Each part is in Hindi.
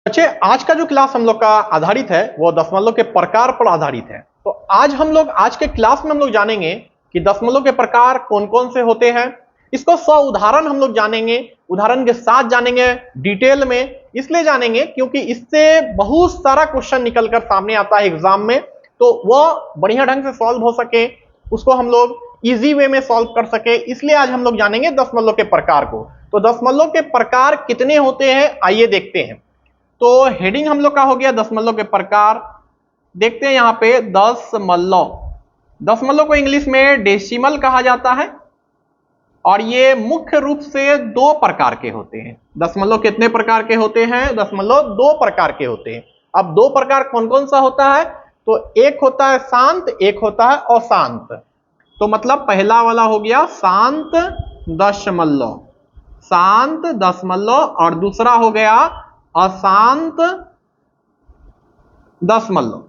बच्चे, आज का जो क्लास हम लोग का आधारित है वो दशमलव के प्रकार पर आधारित है। तो आज के क्लास में हम लोग जानेंगे कि दशमलव के प्रकार कौन कौन से होते हैं। इसको 100 उदाहरण हम लोग जानेंगे, उदाहरण के साथ जानेंगे, डिटेल में इसलिए जानेंगे क्योंकि इससे बहुत सारा क्वेश्चन निकल कर सामने आता है एग्जाम में, तो वह बढ़िया ढंग से सॉल्व हो सके, उसको हम लोग इजी वे में सॉल्व कर सके, इसलिए आज हम लोग जानेंगे दशमलव के प्रकार को। तो दशमलव के प्रकार कितने होते हैं आइए देखते हैं। तो हेडिंग हम लोग का हो गया दशमलव के प्रकार। देखते हैं यहां पे दशमलव। दशमलव को इंग्लिश में डेसिमल कहा जाता है और ये मुख्य रूप से दो प्रकार के होते हैं। दशमलव कितने प्रकार के होते हैं? दशमलव दो प्रकार के होते हैं। अब दो प्रकार कौन कौन सा होता है? तो एक होता है शांत, एक होता है अशांत। तो मतलब पहला वाला हो गया शांत दशमलव, शांत दशमलव, और दूसरा हो गया अशांत दशमलव।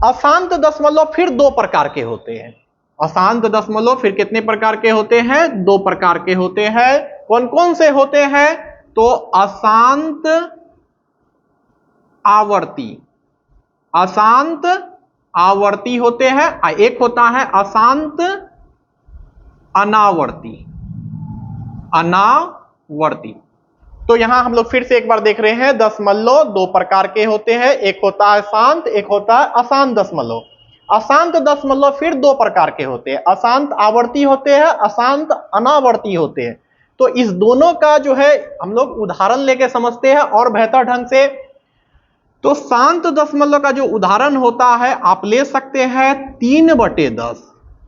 अशांत दशमलव फिर दो प्रकार के होते हैं। अशांत दशमलव फिर कितने प्रकार के होते हैं? दो प्रकार के होते हैं। कौन कौन से होते हैं? तो अशांत आवर्ती, अशांत आवर्ती होते हैं, एक होता है अशांत अनावर्ती, अनावर्ती। तो यहां हम लोग फिर से एक बार देख रहे हैं, दशमलव दो प्रकार के होते हैं, एक होता है शांत, एक होता है अशांत दशमलव। अशांत दशमलव फिर दो प्रकार के होते हैं, अशांत आवर्ती होते हैं, अशांत अनावर्ती होते हैं। तो इस दोनों का जो है हम लोग उदाहरण लेके समझते हैं और बेहतर ढंग से। तो शांत दशमलव का जो उदाहरण होता है आप ले सकते हैं 3/10।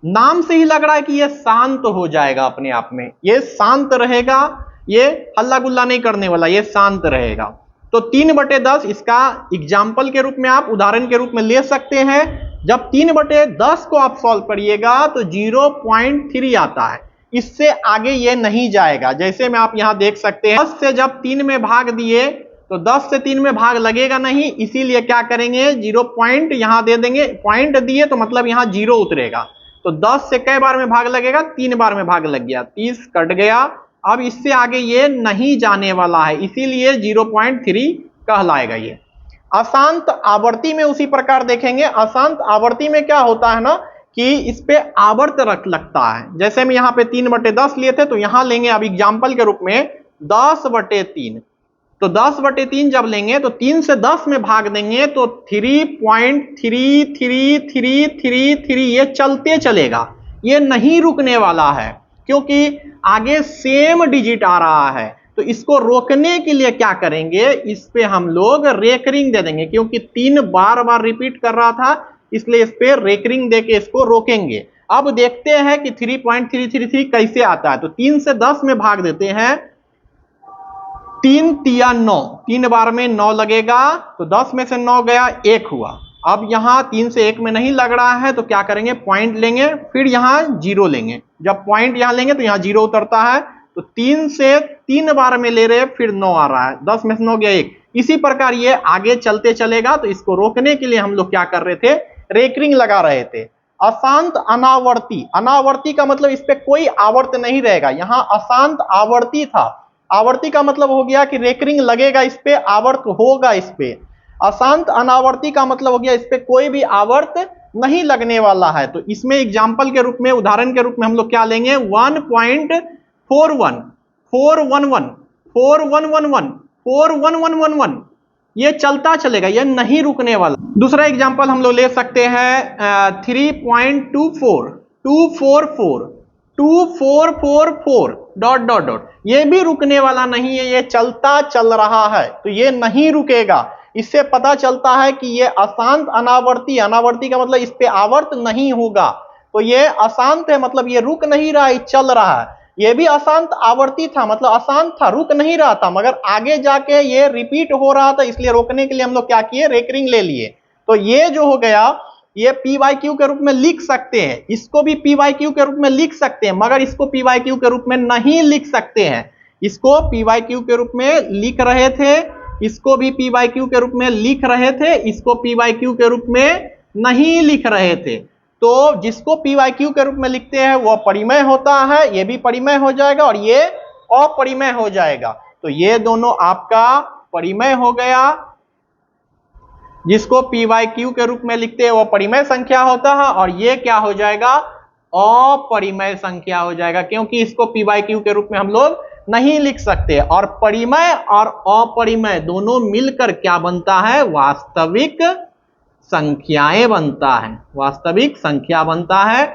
नाम से ही लग रहा है कि यह शांत हो जाएगा, अपने आप में यह शांत रहेगा, ये हल्ला गुल्ला नहीं करने वाला, ये शांत रहेगा। तो 3/10 इसका एग्जाम्पल के रूप में आप उदाहरण के रूप में ले सकते हैं। जब 3/10 को आप सॉल्व करिएगा तो 0.3 आता है, इससे आगे ये नहीं जाएगा। जैसे में आप यहां देख सकते हैं 10 से जब 3 में भाग दिए तो 10 से 3 में भाग लगेगा नहीं, इसीलिए क्या करेंगे 0 पॉइंट यहां दे देंगे। पॉइंट दिए तो मतलब यहां 0 उतरेगा। तो 10 से कई बार में भाग लगेगा? 3 बार में भाग लग गया, 30 कट गया। अब इससे आगे ये नहीं जाने वाला है, इसीलिए 0.3 कहलाएगा ये। अशांत आवर्ती में उसी प्रकार देखेंगे। अशांत आवर्ती में क्या होता है ना कि इस पे आवर्त रख लगता है। जैसे हम यहाँ पे 3/10 लिए थे, तो यहां लेंगे अब एग्जाम्पल के रूप में 10/3। तो 10/3 जब लेंगे तो 3 से 10 में भाग देंगे तो 3.333333 ये चलते चलेगा, ये नहीं रुकने वाला है, क्योंकि आगे सेम डिजिट आ रहा है। तो इसको रोकने के लिए क्या करेंगे, इस पे हम लोग रेकरिंग दे देंगे, क्योंकि 3 बार बार रिपीट कर रहा था, इसलिए इस पे रेकरिंग देके इसको रोकेंगे। अब देखते हैं कि 3.333 कैसे आता है। तो 3 से 10 में भाग देते हैं, 3 तिया 9, 3 बार में 9 लगेगा, तो 10 में से 9 गया, 1 हुआ। अब यहां 3 से 1 में नहीं लग रहा है, तो क्या करेंगे पॉइंट लेंगे, फिर यहां 0 लेंगे। जब पॉइंट यहां लेंगे तो यहां 0 उतरता है। तो 3 से 3 बार में ले रहे, फिर 9 आ रहा है, 10 में से 9 गया 1। इसी प्रकार ये आगे चलते चलेगा। तो इसको रोकने के लिए हम लोग क्या कर रहे थे, रेकरिंग लगा रहे थे। अशांत अनावर्ती, अनावर्ती का मतलब इस पे कोई आवर्त नहीं रहेगा। यहां अशांत आवर्ती था, आवर्ती का मतलब हो गया कि रेकरिंग लगेगा, इस पे आवर्त होगा इस पे। अशांत अनावर्ती का मतलब हो गया इस पे कोई भी आवर्त नहीं लगने वाला है। तो इसमें एग्जाम्पल के रूप में, उदाहरण के रूप में हम लोग क्या लेंगे, 1.41 411 4111 41111, ये चलता चलेगा, ये नहीं रुकने वाला। दूसरा एग्जाम्पल हम लोग ले सकते हैं 3.24 244 2444 ... ये भी रुकने वाला नहीं है, ये चलता चल रहा है, तो ये नहीं रुकेगा। इससे पता चलता है कि ये अशांत अनावर्ती, अनावर्ती का मतलब इस पे आवर्त नहीं होगा, तो ये अशांत है, मतलब ये रुक नहीं रहा है, चल रहा है। ये भी अशांत आवर्ती था, मतलब अशांत था, रुक नहीं रहा था, मगर आगे जाके ये रिपीट हो रहा था, इसलिए रोकने के लिए हम लोग क्या किए, रेकरिंग ले लिए। तो ये जो हो गया, ये PYQ के रूप में लिख सकते हैं, इसको भी PYQ के रूप में लिख सकते हैं, मगर इसको PYQ के रूप में नहीं लिख सकते हैं। इसको PYQ के रूप में लिख रहे थे, इसको भी PYQ के रूप में लिख रहे थे, इसको PYQ के रूप में नहीं लिख रहे थे। तो जिसको PYQ के रूप में लिखते हैं वह परिमेय होता है, ये भी परिमेय हो जाएगा और ये अपरिमेय हो जाएगा। तो ये दोनों आपका परिमेय हो गया, जिसको पी वाई क्यू के रूप में लिखते हैं वो परिमेय संख्या होता है, और ये क्या हो जाएगा, अपरिमेय संख्या हो जाएगा, क्योंकि इसको पी वाई क्यू के रूप में हम लोग नहीं लिख सकते। और परिमेय और अपरिमेय दोनों मिलकर क्या बनता है, वास्तविक संख्याएं बनता है, वास्तविक संख्या बनता है,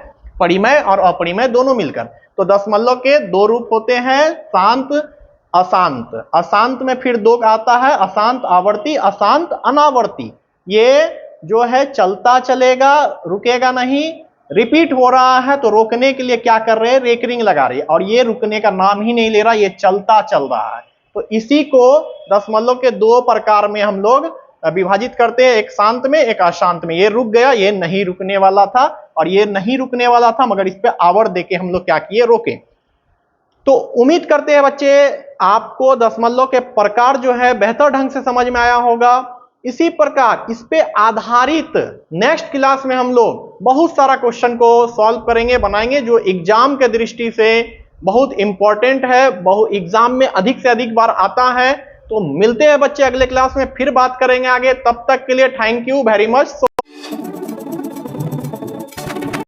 परिमेय और अपरिमेय दोनों मिलकर। तो दशमलव के दो रूप होते हैं, शांत अशांत। अशांत में फिर दो आता है, अशांत आवर्ती, अशांत अनावर्ती। ये जो है चलता चलेगा, रुकेगा नहीं, रिपीट हो रहा है तो रोकने के लिए क्या कर रहे हैं, रेकरिंग लगा रही है, और ये रुकने का नाम ही नहीं ले रहा, ये चलता चल रहा है। तो इसी को दशमलव के दो प्रकार में हम लोग विभाजित करते हैं, एक शांत में एक अशांत में। ये रुक गया, ये नहीं रुकने वाला था, और ये नहीं रुकने वाला था मगर इस पे आवर देके हम लोग क्या किए, रोके। तो उम्मीद करते हैं बच्चे आपको दशमलव के प्रकार जो है बेहतर ढंग से समझ में आया होगा। इसी प्रकार इस पे आधारित नेक्स्ट क्लास में हम लोग बहुत सारा क्वेश्चन को सॉल्व करेंगे, बनाएंगे, जो एग्जाम के दृष्टि से बहुत इंपॉर्टेंट है, बहुत एग्जाम में अधिक से अधिक बार आता है। तो मिलते हैं बच्चे अगले क्लास में, फिर बात करेंगे आगे। तब तक के लिए थैंक यू वेरी मच।